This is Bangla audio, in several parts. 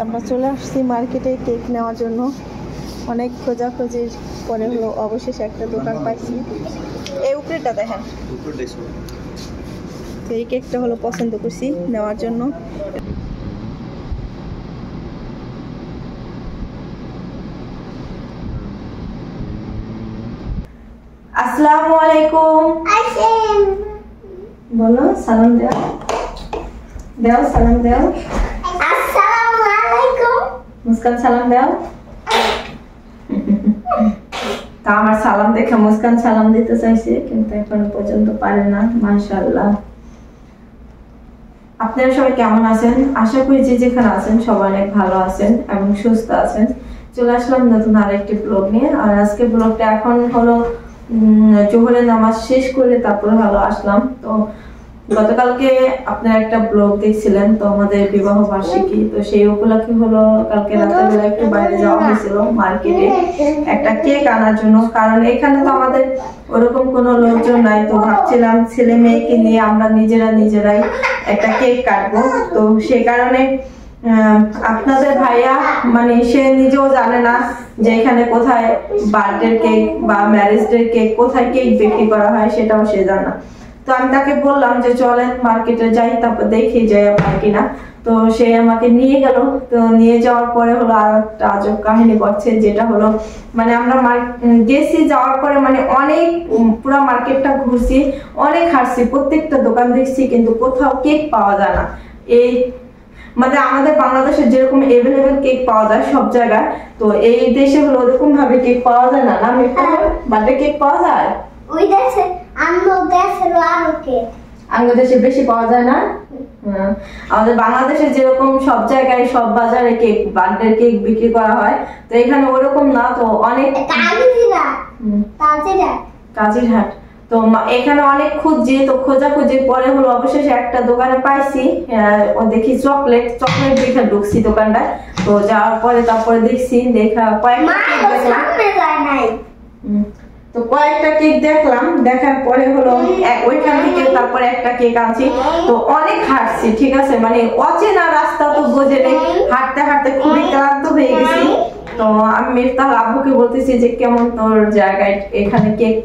আমরা চলে আসছি মার্কেটে কেক নেওয়ার জন্য। অনেক খোঁজাখুঁজির পরে হলো অবশেষে একটা দোকান পাইছি। এই উপরেটা দেখেন, তো এই কেকটা হলো পছন্দ করছি নেওয়ার জন্য। আসসালামু আলাইকুম। বলো সালাম দাও, দাও সালাম দাও। আসসালামু আলাইকুম। মুস্কান সালাম দাও। তা আমার সালাম দেখে মুস্কান সালাম দিতে চাইছে কিন্তু এখনো পর্যন্ত পারে না। মাশাআল্লাহ। আপনারা সবাই কেমন আছেন? আশা করি যে যেখানে আছেন সবাই অনেক ভালো আছেন এবং সুস্থ আছেন। চলে আসলাম নতুন আরেকটি ব্লগ নিয়ে। আর আজকে ব্লগটা এখন হলো জোহরের নামাজ শেষ করে তারপরে ভালো আসলাম। তো গতকালকে আপনারা একটা ব্লগ দেখছিলেন তো আমাদের বিবাহ বার্ষিকী, তো সেই উপলক্ষে হলো কালকে রাতের বেলা একটু বাইরে যাওয়া হয়েছিল মার্কেটে একটা কেক আনার জন্য। কারণ এখানে তো আমাদের ওরকম কোনো লোকজন নাই, তো ভাবছিলাম ছেলে মেয়েকে নিয়ে আমরা নিজেরাই একটা কেক কাটবো। তো সেই কারণে আপনাদের ভাইয়া মানে সে নিজেও জানে না যে এখানে কোথায় বার্থডে কেক বা ম্যারেজ ডে কেক কোথায় কেক বিক্রি করা হয়, সেটাও সে জানে না। তো আমি তাকে বললাম যে চলেন মার্কেটে যাই, তারপর দেখি যে পাই কিনা। তো সে আমাকে নিয়ে গেল। তো নিয়ে যাওয়ার পরে হলো আর একটা আজব কাহিনী ঘটছে, যেটা হলো মানে আমরা গেছি, যাওয়ার পরে মানে অনেক পুরো মার্কেটটা ঘুরছি, অনেক হাঁটছি, প্রত্যেকটা দোকান দেখছি, কিন্তু কোথাও কেক পাওয়া যায় না। এই মানে আমাদের বাংলাদেশে যেরকম এভেলেবেল কেক পাওয়া যায় সব জায়গায়, তো এই দেশে হলো ওরকম ভাবে কেক পাওয়া যায় না। আমি বার্থডে কেক পাওয়া যায় ওই দেশে আরো কেক দেশে বেশি পাওয়া যায় না। আমাদের বাংলাদেশে যেরকম সব জায়গায় সব বাজারে কেক বার্থডে কেক বিক্রি করা হয়, তো এখানে ওরকম না। তো অনেক কাজিরহাট, তো এখানে অনেক খুঁজছি, তো খোঁজাখুঁজির পরে হলো অবশেষে একটা দোকানে পাইছি। দেখি চকলেট দেখে ঢুকছি দোকানটা। তো যাওয়ার পরে তারপরে দেখছি দেখা কয়েকটা কেক দেখলাম। তো কয়েকটা কেক দেখলাম, দেখার পরে হলো ওইখান থেকে তারপরে একটা কেক আনছি। তো অনেক হাঁটছি, ঠিক আছে, মানে অচেনা রাস্তা তো বোঝে নেই, হাঁটতে হাঁটতে খুবই ক্লান্ত হয়ে গেছি। তো আমি মিফতাহ আব্বুকে বলতেছি যে কেমন তোর জায়গায় এখানে কেক,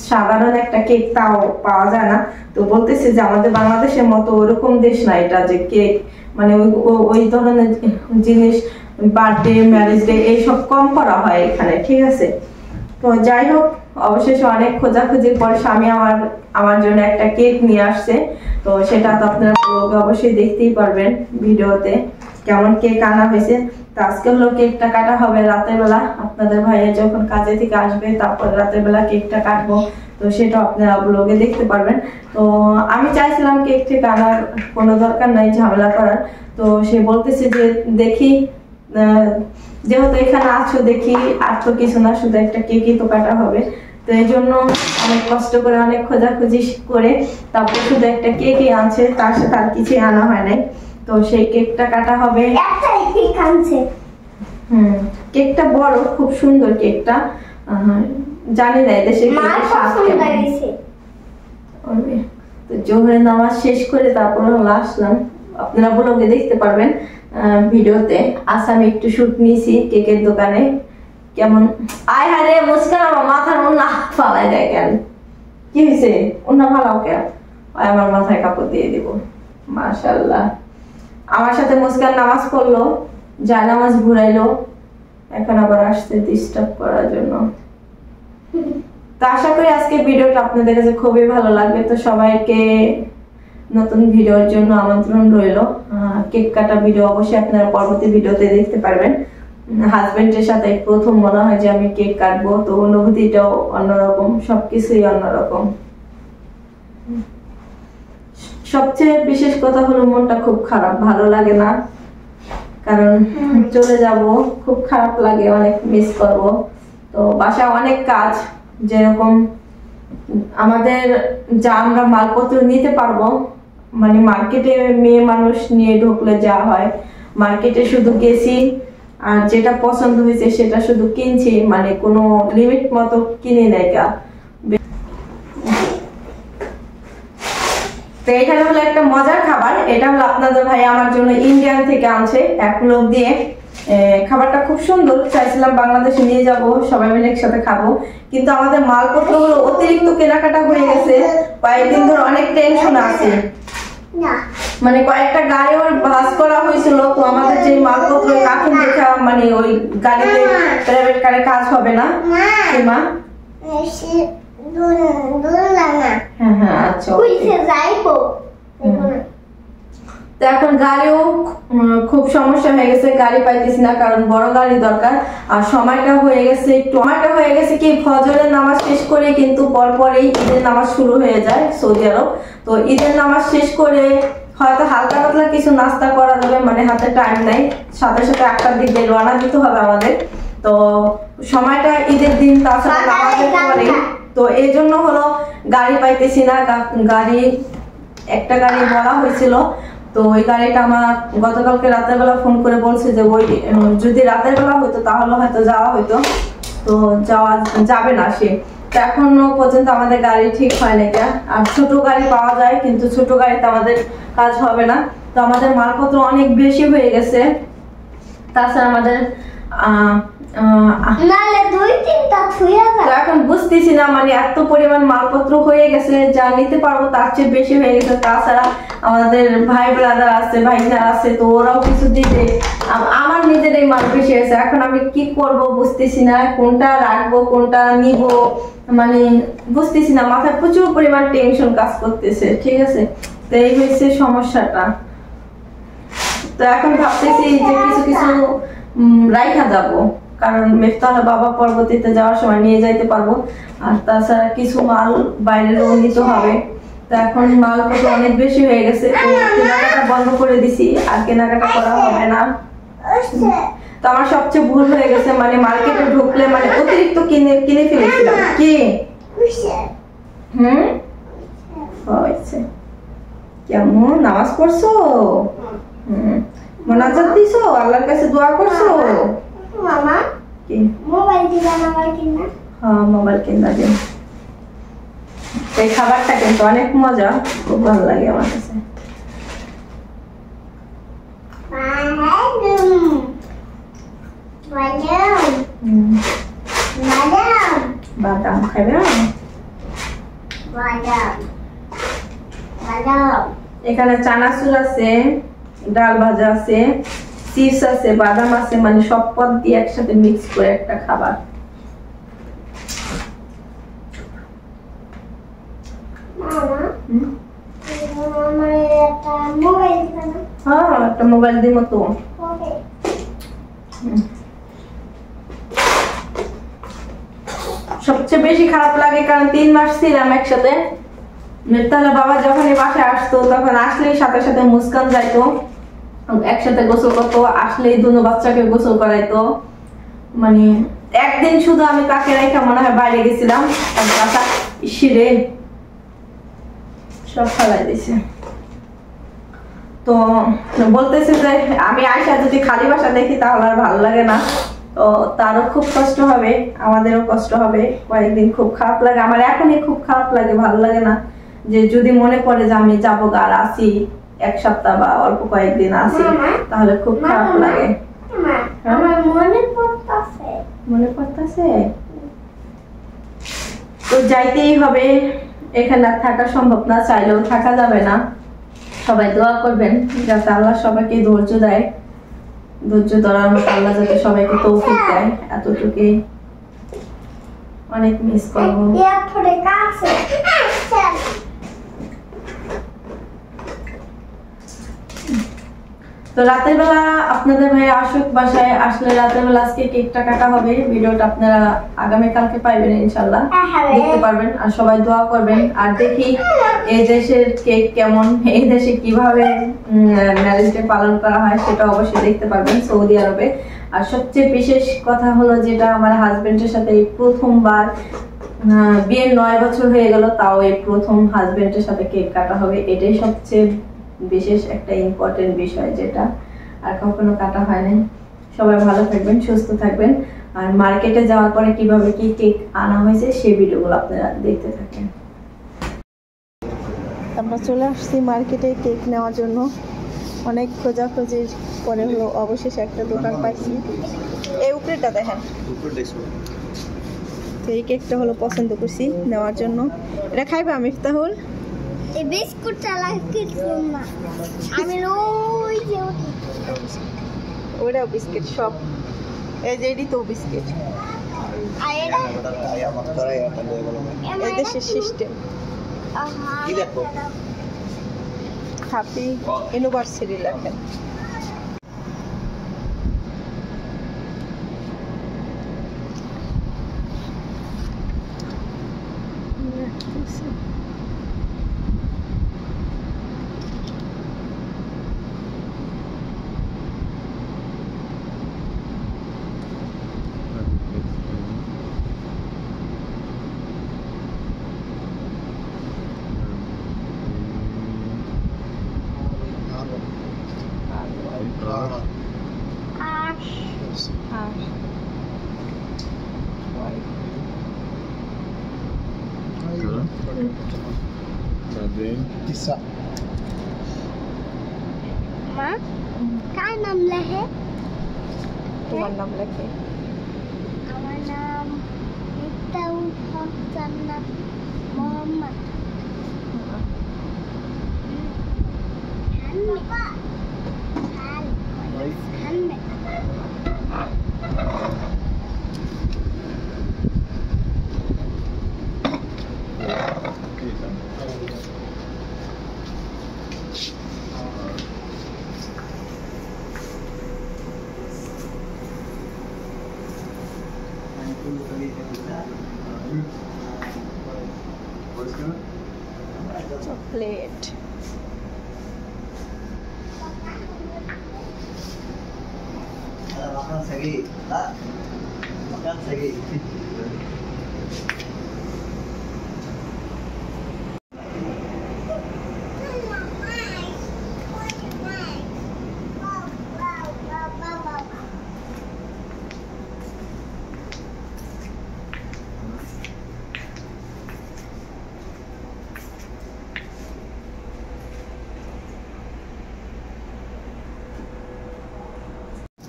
সাধারণ একটা কেক তাও পাওয়া যায় না। তো বলতেছে যে আমাদের বাংলাদেশের মতো ওরকম দেশ না এটা, যে কেক মানে ওই ধরনের জিনিস বার্থডে ম্যারেজ ডে এইসব কম করা হয় এখানে, ঠিক আছে। তো যাই হোক, অবশেষে অনেক খোঁজাখুঁজির পরে স্বামী আমার জন্য একটা কেক নিয়ে আসছে। তো সেটা তো আপনারা ব্লগে অবশ্যই দেখতেই পারবেন ভিডিওতে কেমন কেক আনা হয়েছে। তো আজকে হলো কেকটা কাটা হবে রাতের বেলা, আপনাদের ভাইয়া যখন কাজে থেকে আসবে তারপরে রাতের বেলা কেকটা কাটবো। তো সেটা আপনারা ব্লগে দেখতে পারবেন। তো আমি চাইছিলাম কেক ঠিক আনার কোনো দরকার নাই, ঝামেলা করার। তো সে বলতেছে যে দেখি যেহেতু এখানে আছো দেখি আর তো কিছু না, শুধু একটা কেকই তো কাটা হবে। তো এই জন্য অনেক কষ্ট করে অনেক খোঁজাখুঁজি করে তারপর শুধু একটা কেকই আনছে, তার সাথে আর কিছুই আনা হয় নাই। তো সেই কেকটা কাটা হবে। কেকটা বড়, খুব সুন্দর কেকটা। জানি না এদেশে তো জোহরের নামাজ শেষ করে তারপর আসলাম। আপনারা ব্লগে দেখতে পারবেন ভিডিওতে। আমি একটু শুট নিয়েছি কেকের দোকানে। কেমন আয় হায় রে মুস্কান, আমার মাথার ওন্না ফালাই দেয় কেন? কি হয়েছে? ওন্না ফালাও কেন? আমার মাথায় কাপড় দিয়ে দিব। মাশাআল্লাহ। আমার সাথে মুস্কান নামাজ পড়লো, যা নামাজ ঘুরাইলো, এখন আবার আসছে ডিস্টার্ব করার জন্য। তো আশা করি আজকে ভিডিওটা আপনাদের কাছে খুবই ভালো লাগবে। তো সবাইকে নতুন ভিডিওর জন্য আমন্ত্রণ রইল। কেক কাটা ভিডিও অবশ্যই আপনারা পরবর্তী ভিডিওতে দেখতে পারবেন। হাজবেন্ডের সাথে প্রথম মনে হয় যে আমি কেক কাটবো, তো অনুভূতিটাও অন্যরকম, সবকিছুই অন্যরকম। সবচেয়ে বিশেষ কথা হলো মনটা খুব খারাপ, ভালো লাগে না, কারণ চলে যাব, খুব খারাপ লাগে, অনেক মিস করব। তো বাসায় অনেক কাজ, যেরকম আমাদের যা আমরা মালপত্র নিতে পারবো, মানে মার্কেটে মেয়ে মানুষ নিয়ে ঢুকলে যা হয়, মার্কেটে শুধু গেছি আর যেটা পছন্দ হয়েছে সেটা শুধু কিনছি, মানে কোনো লিমিট মতো কিনে নেই। তো তো এখানে হলো একটা মজার খাবার, এটা হলো আপনাদের ভাই আমার জন্য ইন্ডিয়ান থেকে আনছে 1 লোক দিয়ে। খাবারটা খুব সুন্দর, চাইছিলাম বাংলাদেশে নিয়ে যাব, সবাই মিলে একসাথে খাবো, কিন্তু আমাদের মালপত্র হলো অতিরিক্ত কেনাকাটা হয়ে গেছে। কয়েকদিন ধরে অনেক টেনশন আছে, মানে কয়েকটা গাড়ি ওর বাস করা হয়েছিল, তো আমাদের যে মালপত্র কার্টুন দেখা মানে ওই গাড়িতে প্রাইভেট কারে কাজ হবে না। মা হ্যাঁ আচ্ছা, তো এখন গাড়িও খুব সমস্যা হয়ে গেছে, গাড়ি পাইতেছি না, কারণ বড় গাড়ি দরকার। আর সময়টা হয়ে গেছে কি ফজরের নামাজ শেষ করে কিন্তু পরপরই ঈদের নামাজ শুরু হয়ে যায় সৌদি আরব। তো ঈদের নামাজ শেষ করে হয়তো হালকা পাতলা কিছু নাস্তা করা যাবে, মানে হাতে টাইম নাই, সাথে সাথে 8টার দিকে রওনা দিতে হবে আমাদের। তো সময়টা ঈদের দিন, তাছাড়া নামাজের পরে, তো এই জন্য হলো গাড়ি পাইতেছি না। একটা গাড়ি বলা হয়েছিল, তো ওই গাড়িটা আমার গতকালকে রাতের বেলা ফোন করে বলছে যে ওই যদি রাতের বেলা হইতো তাহলে হয়তো যাওয়া হইতো, তো যাবে না সে। তো এখনো পর্যন্ত আমাদের গাড়ি ঠিক হয় না। আর ছোট গাড়ি পাওয়া যায়, কিন্তু ছোট গাড়িতে আমাদের কাজ হবে না। তো আমাদের মালপত্র অনেক বেশি হয়ে গেছে, তাছাড়া আমাদের এখন বুঝতেছি না, মানে এত পরিমাণ মালপত্র হয়ে গেছে, যা নিতে পারবো তার চেয়ে বেশি হয়ে গেছে। তাছাড়া আমাদের ভাই ব্রাদার আছে, ভাইনা আছে, তো ওরাও কিছু দিতে, আমার নিজেরই মাল বেশি হয়েছে। এখন আমি কি করব বুঝতেছি না, কোনটা রাখবো কোনটা নিব, মানে বুঝতেছি না, মাথায় প্রচুর পরিমাণ টেনশন কাজ করতেছে। ঠিক আছে, তো এই হয়েছে সমস্যাটা। তো এখন ভাবতেছি যে কিছু কিছু রাইখা যাব, কারণ মেফতাহর বাবা পরবর্তীতে যাওয়ার সময় নিয়ে যাইতে পারবো। আর তাছাড়া কিছু মাল বাইরেও নিতে হবে। তো এখন মালপত্র অনেক বেশি হয়ে গেছে, তো কেনাকাটা বন্ধ করে দিছি, আর কেনাকাটা করা হবে না। তো আমার সবচেয়ে ভুল হয়ে গেছে, মানে মার্কেটে ঢুকলে মানে অতিরিক্ত কিনে ফেলেছিলাম। কি হয়েছে? কেমন নামাজ পড়ছো? মোনাজাত দিছো, আল্লাহর কাছে দোয়া করছো? মামা কি মোবাইল দিবা না কিনা? হ্যাঁ, মোবাইল কিনা দিন। এই খাবারটা কিন্তু অনেক মজা, খুব ভালো লাগে আমার কাছে। বাদাম খাবে? এখানে চানাচুর আছে, ডাল ভাজা আছে, চিপস আছে, বাদাম আছে, মানে সব পদ দিয়ে একসাথে মিক্স করে একটা খাবার। হ্যাঁ, একটা মোবাইল দিব তো। সবচেয়ে বেশি খারাপ লাগে কারণ 3 মাস ছিলাম একসাথে। তাহলে বাবা যখন এই বাসায় আসতো, তখন আসলেই সাথে সাথে মুস্কান যাইতো, একসাথে গোসল করতো, আসলেই দুনো বাচ্চাকে গোসল করাইতো। মানে একদিন শুধু আমি তাকে রেখে মনে হয় বাইরে গেছিলাম, ইসিরে সব ফেলাই দিছে। তো বলতেছে যে আমি আয়সা যদি খালি বাসা দেখি তাহলে আর ভালো লাগে না, তো তারও খুব কষ্ট হবে, আমাদেরও কষ্ট হবে। কয়েকদিন খুব খারাপ লাগে, আমার এখনই খুব খারাপ লাগে, ভালো লাগে না। যে যদি মনে পড়ে যে আমি যাবো আর আসি 1 সপ্তাহ বা অল্প কয়েকদিন আসি, তাহলে খুব খারাপ লাগে। মনে পড়তেছে, তো যাইতেই হবে, এখানে আর থাকা সম্ভব না, চাইলেও থাকা যাবে না। সবাই দোয়া করবেন যাতে আল্লাহ সবাইকে ধৈর্য দেয়, ধৈর্য ধরার মতো আল্লাহ যাতে সবাইকে তৌফিক দেয়। এতটুকুই, অনেক মিস করবো। তো রাতের বেলা আপনাদের ভাই আসুক, বাসায় আসলে রাতের বেলা আজকে কেকটা কাটা হবে। ভিডিওটা আপনারা আগামীকালকে পাইবেন ইনশাল্লাহ, দেখতে পারবেন। আর সবাই দোয়া করবেন। আর দেখি এই দেশের কেক কেমন, এই দেশে কিভাবে ম্যারেজ ডে পালন করা হয় সেটা অবশ্যই দেখতে পারবেন সৌদি আরবে। আর সবচেয়ে বিশেষ কথা হলো যেটা, আমার হাজবেন্ডের সাথে এই প্রথমবার, বিয়ের 9 বছর হয়ে গেল, তাও এই প্রথম হাজবেন্ডের সাথে কেক কাটা হবে। এটাই সবচেয়ে বিশেষ একটা ইম্পর্টেন্ট বিষয়, যেটা আর কখনো কাটা হয় না। সবাই ভালো থাকবেন, সুস্থ থাকবেন। আর মার্কেটে যাওয়ার পরে কিভাবে কি কেক আনা হয়েছে সেই ভিডিওগুলো আপনারা দেখতে থাকেন। আমরা চলে আসছি মার্কেটে কেক নেওয়ার জন্য। অনেক খোঁজাখুঁজির পরে হলো অবশেষে একটা দোকান পাইছি। এই উপরেটা দেখেন, তো এই কেকটা হলো পছন্দ করছি নেওয়ার জন্য। এটা খাইবা মিফতাহুল? এই বিস্কুটটা লাগে না আমি ওই যে ওইটাও বিস্কিট সব, এই যে এটি তো বিস্কিট। আর এটা এই দেশের সিস্টেম। কি দেখো হ্যাপি ইউনিভার্সিটি লেখেন। মা কার নাম লেখে? তোমার নাম লেখে। আমার নাম মিফতাহুল হক জান্নাত Mohammad. Chocolate makan segi, tak? Makan segi.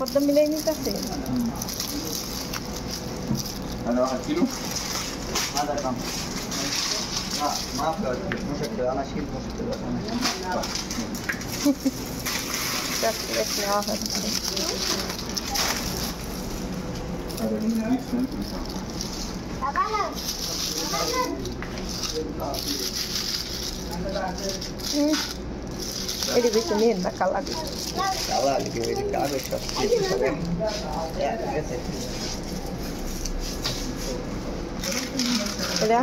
পদ্ম মিলাই নিতেছে। Ada 1 kilo? Ada kam. Maaf ya, mushkil ana shil mushkil ana. Chocolate নেওয়া হচ্ছে। এটা বেশি নিন না, কালা দিন। Kalah lagi ini kalah shot. Ya, biasa. এটা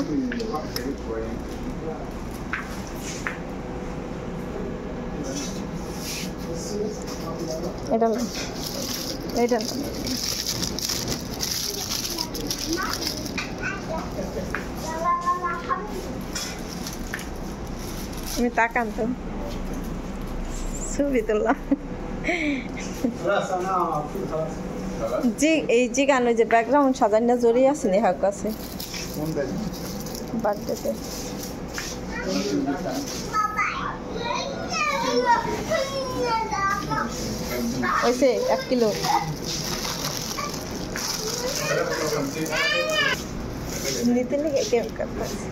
এটা না, এটা না। আমি তাকান তো ছবি তুললাম। জি এই যে গান যে ব্যাকগ্রাউন্ড সাজানো জড়িয়ে আছে নেহার কাছে বার্থডেতে। ওইসে 1 কিলো নিতে লেগে কেমন করতেছে।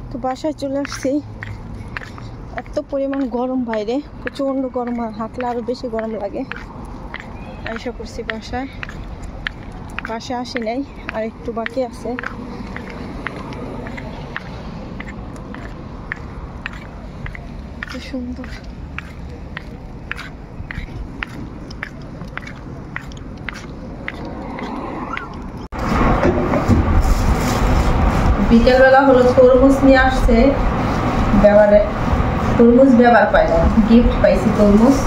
তো বাসায় চলে আসছি। এত পরিমাণ গরম বাইরে, প্রচণ্ড গরম, আর হাঁটলে আরও বেশি গরম লাগে। আইসা করছি বাসায়। বাসে আসি নাই, আর একটু বাকি আছে। কি সুন্দর। বিকেলবেলা হলো তরমুজ নিয়ে আসছে, ব্যবহারে তরমুজ ব্যবহার পাই না, গিফট পাইছি তরমুজ।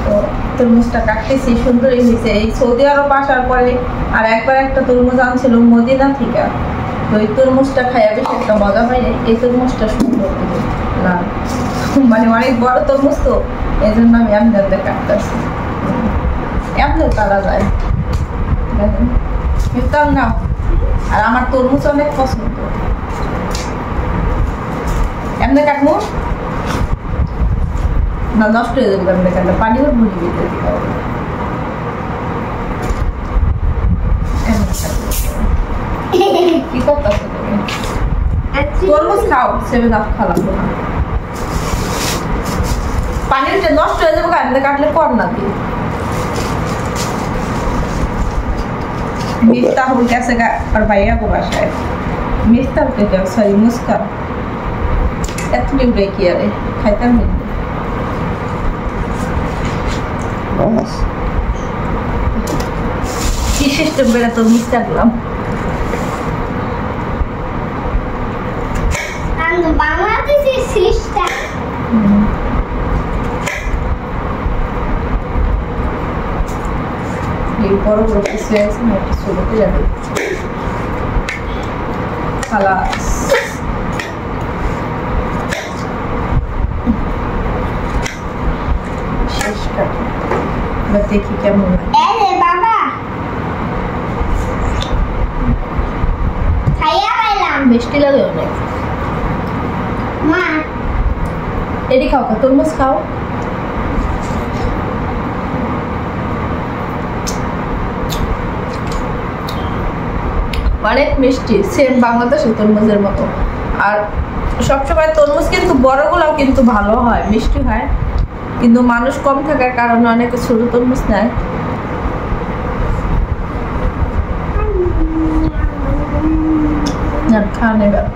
তো তরমুজটা কাটতেছি, সুন্দরই হয়েছে। এই সৌদি আরব আসার পরে আর একবার একটা তরমুজ আনছিল মদিনা থেকে, তো ওই তরমুজটা খাইয়া বেশ একটা মজা হয়। এই তরমুজটা সুন্দর লাল, মানে অনেক বড় তরমুজ, তো এই জন্য আমি এমনি কাটতেছি, এমনিও কাটা যায়। দেখেন না, আর আমার তরমুজ অনেক পছন্দ। এমনি কাটবো না, নষ্ট হয়ে যাবে এমনি কাটলে, পানিও মুড়ি দিতে দিতে হবে। কি করতেছো তুমি? তরমুজ খাও, 7 আপ খাওয়াবো না। পানিটা নষ্ট হয়ে যাবে, এমনি কাটলে কর না দিয়ে। মিফতাহুল গেছে আর ভাইয়া গো বাসায়। মিফতাহ থেকে সরি মুস্কান এতটি উড়ে কি আরে খাইতাম না। কি সিস্টেম বেড়ে তো মিস থাকলাম। বাংলাদেশের সিস্টেম এই বড় বড় কিছু আছে না, একটা ছোটতে যাবে। খালাস শেষ কাটি, এবার দেখি কেমন হয়। বাবা খাইয়া পাইলাম, মিষ্টি লাগে অনেক। মা এটি খাও, তরমুজ খাও। অনেক মিষ্টি, সেম বাংলাদেশের তরমুজের মতো। আর সবসময় তরমুজ কিন্তু বড়গুলোও কিন্তু ভালো হয়, মিষ্টি হয়, কিন্তু মানুষ কম থাকার কারণে অনেকে ছোট তরমুজ নেয়। খান এবার।